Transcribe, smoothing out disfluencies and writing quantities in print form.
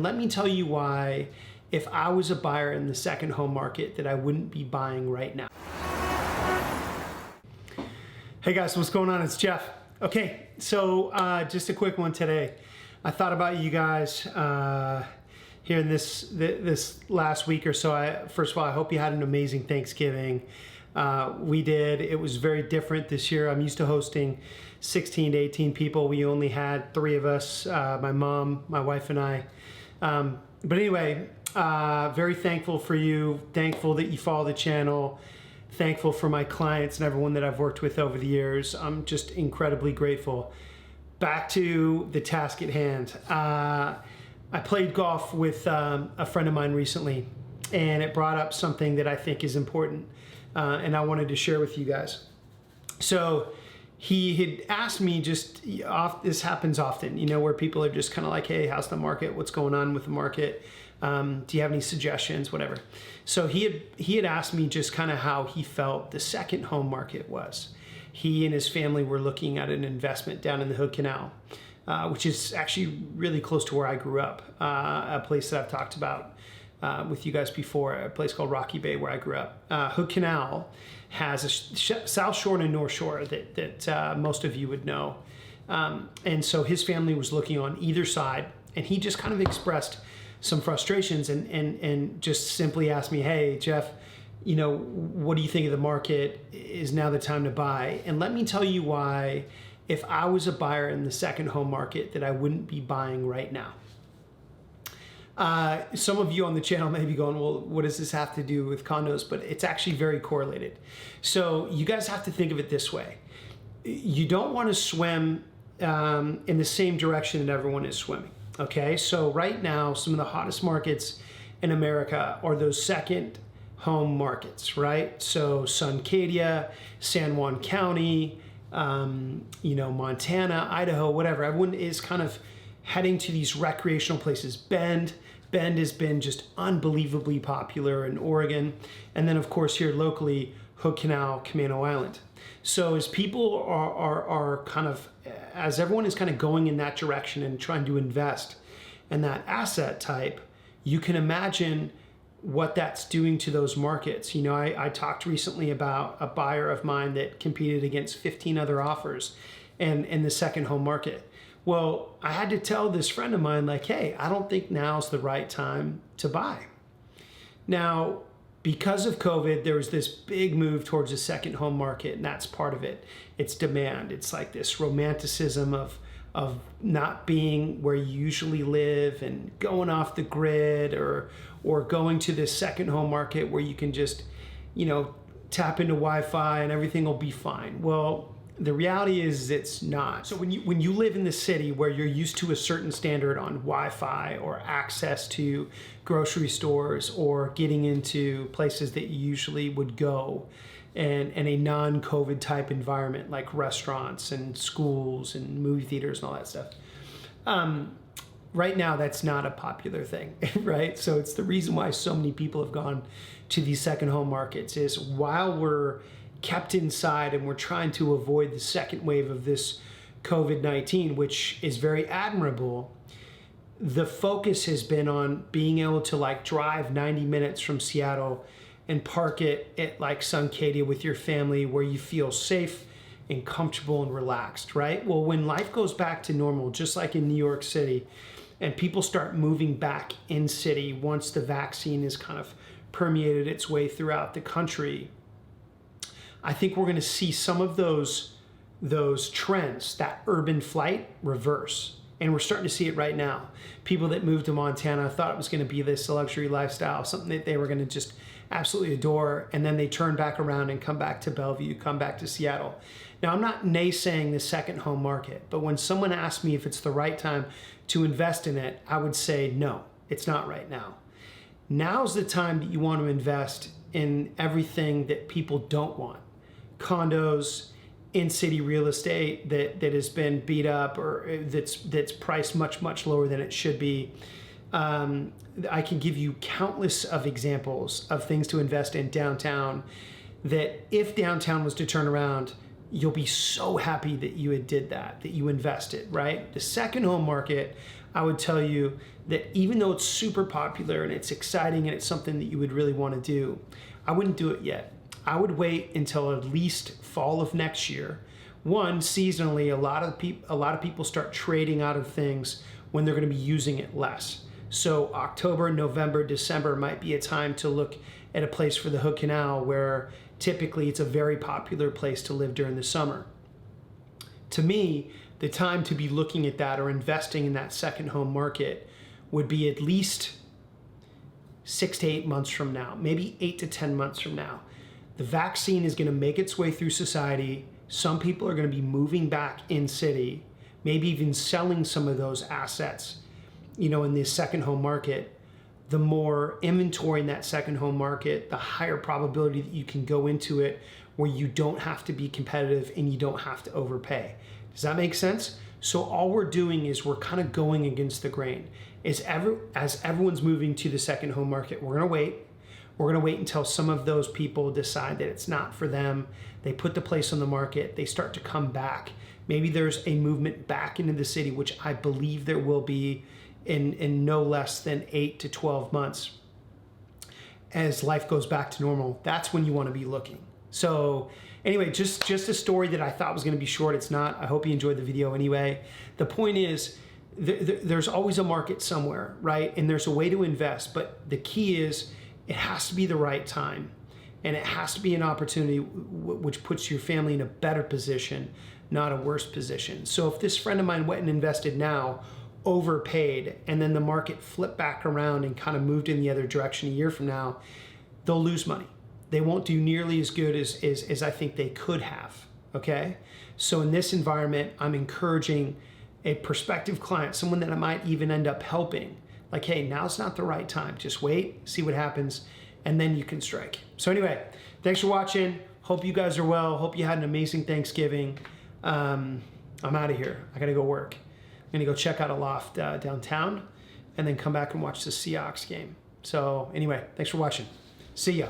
Let me tell you why, if I was a buyer in the second home market, that I wouldn't be buying right now. Hey guys, what's going on? It's Jeff. Okay, so just a quick one today. I thought about you guys here in this last week or so. First of all, I hope you had an amazing Thanksgiving. We did. It was very different this year. I'm used to hosting 16 to 18 people. We only had 3 of us, my mom, my wife, and I. But anyway, very thankful for you. Thankful that you follow the channel. Thankful for my clients and everyone that I've worked with over the years. I'm just incredibly grateful. Back to the task at hand. I played golf with a friend of mine recently, and it brought up something that I think is important, and I wanted to share with you guys. So he had asked me this happens often, you know, where people are just kind of like, hey, how's the market? What's going on with the market? Do you have any suggestions? Whatever. So he had asked me just kind of how he felt the second home market was. He and his family were looking at an investment down in the Hood Canal, which is actually really close to where I grew up, a place that I've talked about with you guys before, a place called Rocky Bay where I grew up. Hood Canal has a South Shore and a North Shore that most of you would know. And so his family was looking on either side, and he just kind of expressed some frustrations and just simply asked me, hey, Jeff, you know, what do you think of the market? Is now the time to buy? And let me tell you why, if I was a buyer in the second home market, that I wouldn't be buying right now. Some of you on the channel may be going, well, what does this have to do with condos? But it's actually very correlated. So you guys have to think of it this way. You don't want to swim in the same direction that everyone is swimming. Okay, so right now, some of the hottest markets in America are those second home markets, right? So Suncadia, San Juan County, you know, Montana, Idaho, whatever. Everyone is kind of heading to these recreational places. Bend has been just unbelievably popular in Oregon. And then of course here locally, Hood Canal, Camano Island. So as people are kind of, as everyone is kind of going in that direction and trying to invest in that asset type, you can imagine what that's doing to those markets. You know, I talked recently about a buyer of mine that competed against 15 other offers in the second home market. Well, I had to tell this friend of mine, like, hey, I don't think now's the right time to buy. Now, because of COVID, there was this big move towards the second home market, and that's part of it. It's demand. It's like this romanticism of not being where you usually live and going off the grid, or going to this second home market where you can just, you know, tap into Wi-Fi and everything will be fine. Well, the reality is it's not. So when you live in the city where you're used to a certain standard on Wi-Fi or access to grocery stores or getting into places that you usually would go in a non-COVID type environment like restaurants and schools and movie theaters and all that stuff. Right now, that's not a popular thing, right? So it's the reason why so many people have gone to these second home markets, is while we're kept inside and we're trying to avoid the second wave of this COVID-19, which is very admirable, the focus has been on being able to like drive 90 minutes from Seattle and park it at like Suncadia with your family where you feel safe and comfortable and relaxed, right? Well, when life goes back to normal, just like in New York City, and people start moving back in city once the vaccine has kind of permeated its way throughout the country, I think we're going to see some of those trends, that urban flight, reverse. And we're starting to see it right now. People that moved to Montana thought it was going to be this luxury lifestyle, something that they were going to just absolutely adore, and then they turn back around and come back to Bellevue, come back to Seattle. Now, I'm not naysaying the second home market, but when someone asks me if it's the right time to invest in it, I would say no, it's not right now. Now's the time that you want to invest in everything that people don't want. Condos, in-city real estate that has been beat up, or that's priced much lower than it should be. I can give you countless of examples of things to invest in downtown that if downtown was to turn around, you'll be so happy that you did that you invested, right? The second home market, I would tell you that even though it's super popular and it's exciting and it's something that you would really want to do, I wouldn't do it yet. I would wait until at least fall of next year. One, seasonally, a lot of people start trading out of things when they're going to be using it less. So October, November, December might be a time to look at a place for the Hood Canal where typically it's a very popular place to live during the summer. To me, the time to be looking at that or investing in that second home market would be at least 6 to 8 months from now, maybe 8 to 10 months from now. The vaccine is going to make its way through society. Some people are going to be moving back in city, maybe even selling some of those assets, in the second home market. The more inventory in that second home market, the higher probability that you can go into it where you don't have to be competitive and you don't have to overpay. Does that make sense? So all we're doing is we're kind of going against the grain. As everyone's moving to the second home market, we're going to wait. We're going to wait until some of those people decide that it's not for them. They put the place on the market. They start to come back. Maybe there's a movement back into the city, which I believe there will be in no less than 8 to 12 months. As life goes back to normal, that's when you want to be looking. So anyway, just a story that I thought was going to be short. It's not. I hope you enjoyed the video anyway. The point is, there's always a market somewhere, right? And there's a way to invest, but the key is it has to be the right time, and it has to be an opportunity which puts your family in a better position, not a worse position. So if this friend of mine went and invested now, overpaid, and then the market flipped back around and kind of moved in the other direction a year from now, they'll lose money. They won't do nearly as good as I think they could have, okay? So in this environment, I'm encouraging a prospective client, someone that I might even end up helping, like, hey, now's not the right time. Just wait, see what happens, and then you can strike. So anyway, thanks for watching. Hope you guys are well. Hope you had an amazing Thanksgiving. I'm out of here. I gotta go work. I'm gonna go check out a loft downtown and then come back and watch the Seahawks game. So anyway, thanks for watching. See ya.